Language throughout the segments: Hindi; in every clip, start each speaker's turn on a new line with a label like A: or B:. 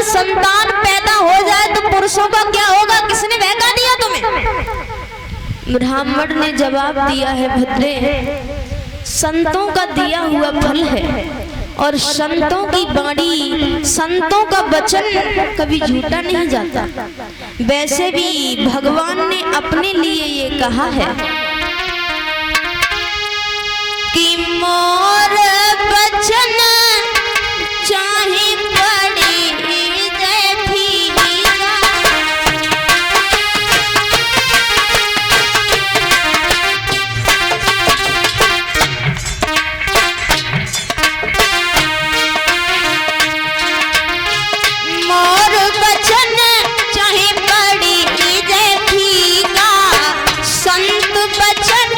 A: संतान पैदा हो जाए तो पुरुषों का क्या होगा, किसने बहका दिया तुम्हें? ब्राह्मण ने जवाब दिया है, भद्रे संतों का दिया हुआ फल है और संतों की वाणी, संतों का वचन कभी झूठा नहीं जाता। वैसे भी भगवान ने अपने लिए ये कहा है कि मोर वचन चाहे पड़ी जय फीका। मोर वचन चाहे पड़ी जय फीका, संत वचन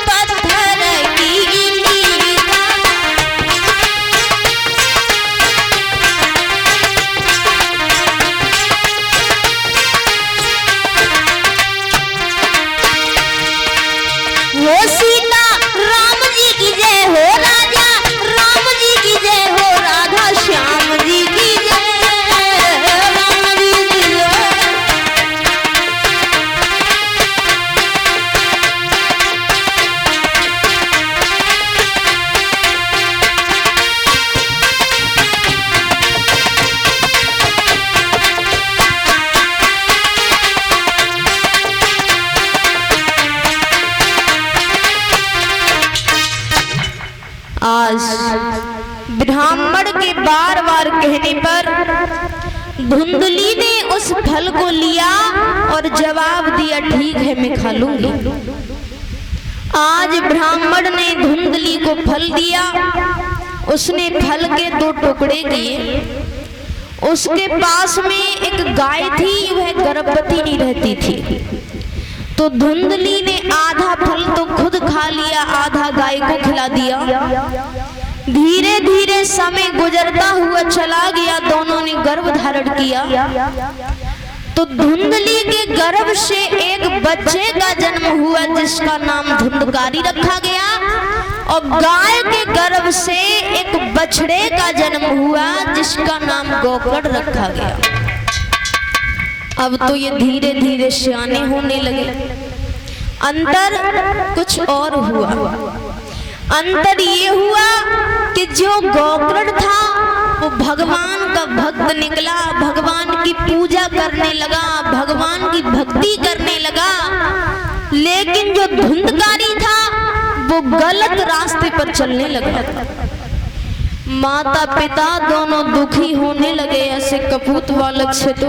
A: पत्थर की लीका। हो सीता राम जी की जय हो, राजा राम जी की जय हो, राधा श्याम जी की जय, राम जी की जय। आज ब्राह्मण के बार बार कहने पर धुंधली ने उस फल को लिया और जवाब दिया, ठीक है मैं खा लूंगी। आज ब्राह्मण ने धुंधली को फल दिया, उसने फल के 2 टुकड़े किए। उसके पास में एक गाय थी, वह गर्भवती नहीं रहती थी, तो धुंधली ने आधा फल तो खुद खा लिया, आधा गाय को खिला दिया। धीरे धीरे समय गुजरता हुआ चला गया, दोनों ने गर्भ धारण किया। तो धुंधली के गर्भ से एक बच्चे का जन्म हुआ जिसका नाम धुंधकारी रखा गया, और गाय के गर्भ से एक बछड़े का जन्म हुआ जिसका नाम गोकर्ण रखा गया। अब तो ये धीरे धीरे सियाने होने लगे। अंतर कुछ और हुआ। अंतर ये हुआ कि जो गोकर्ण था वो भगवान का भक्त निकला, भगवान की पूजा करने लगा, भगवान की भक्ति करने लगा। लेकिन जो धुंधकारी था वो गलत रास्ते पर चलने लगा। माता पिता दोनों दुखी होने लगे ऐसे कपूत बालक से। तो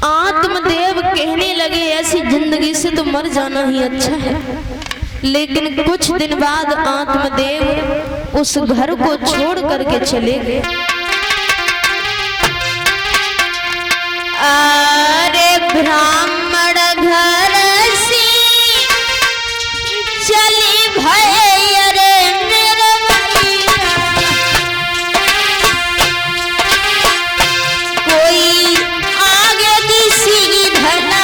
A: आत्मदेव कहने लगे ऐसी जिंदगी से तो मर जाना ही अच्छा है। लेकिन कुछ दिन बाद आत्मदेव उस घर को छोड़ करके चले गए। अरे ब्राह्मण घर से चली भय, अरे मेरे भैया कोई आगे किसी धन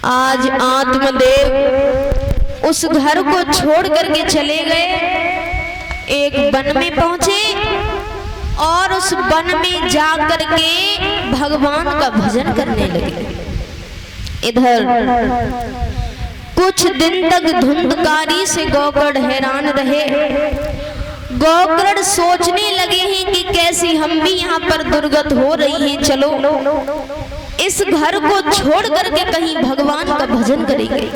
A: आज आत्मदेव उस घर को छोड़ करके चले गए। एक वन में पहुंचे और उस वन में जाकर के भगवान का भजन करने लगे। इधर कुछ दिन तक धुंधकारी से गोकर्ण हैरान रहे। गोकर्ण सोचने लगे हैं कि कैसी हम भी यहाँ पर दुर्गत हो रही हैं, चलो इस घर को छोड़ करके कहीं भगवान का भजन करेंगे।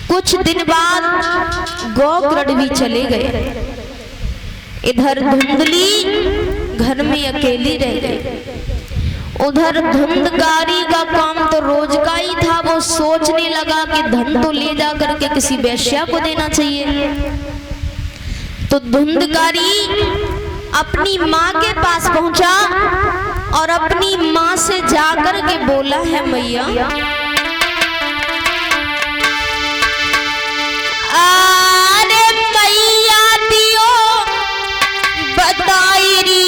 A: कुछ दिन बाद गोकर्ण भी चले गए। इधर धुंधली घर में अकेली रह गई। उधर धुंधकारी का काम तो रोज का ही था। वो सोचने लगा कि धन तो ले जा करके किसी वेश्या को देना चाहिए। तो धुंधकारी अपनी माँ के पास पहुंचा और अपनी माँ से जाकर के बोला है, मैया अरे मैया दियो बताई री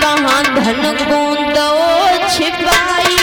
A: कहाँ धन को दो छिपाई।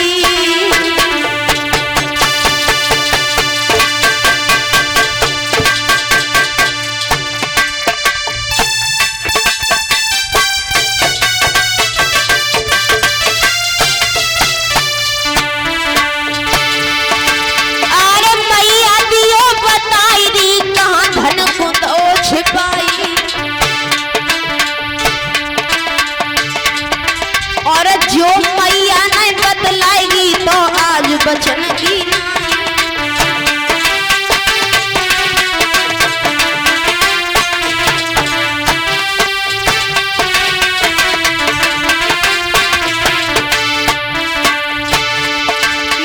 A: बचन की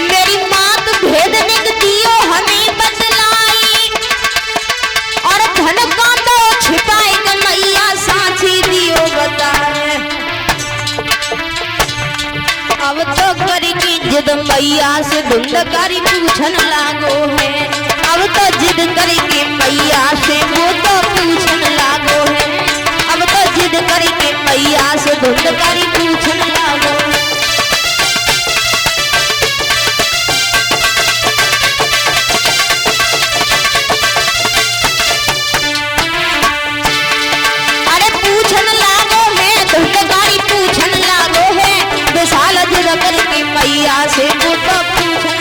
A: मेरी मात भेद निक दियो हमें बतलाई और धन का तो छिपाए के मैया साची दियो बताए। अब तो करके जिद मैया से धुंधकारी पूछन लागो है। अब तो जिद करके मैया से वो तो पूछन लागो है। अब तो जिद करके मैया से धुंधकारी पूछन लागो है। अरे पूछन लागो है, धुंधकारी पूछन लागो है। विशाल जिद करके मैया से वो तो पूछन।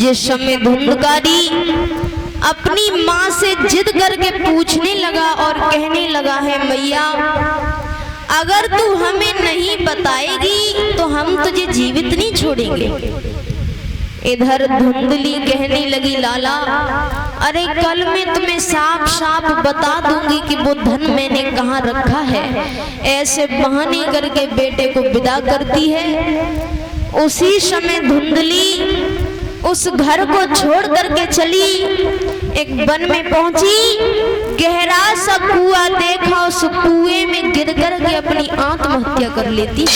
A: जिस समय धुंधकारी अपनी माँ से जिद करके पूछने लगा और कहने लगा है, मैया अगर तू हमें नहीं बताएगी तो हम तुझे जीवित नहीं छोड़ेंगे। इधर धुंधली कहने लगी, लाला अरे कल मैं तुम्हें साफ साफ बता दूंगी कि वो धन मैंने कहाँ रखा है। ऐसे बहाने करके बेटे को विदा करती है। उसी समय धुंधली उस घर को छोड़ करके चली, एक वन में पहुंची, गहरा सा कुआं देखा, उस कुएं में गिर करके अपनी आत्महत्या कर लेती।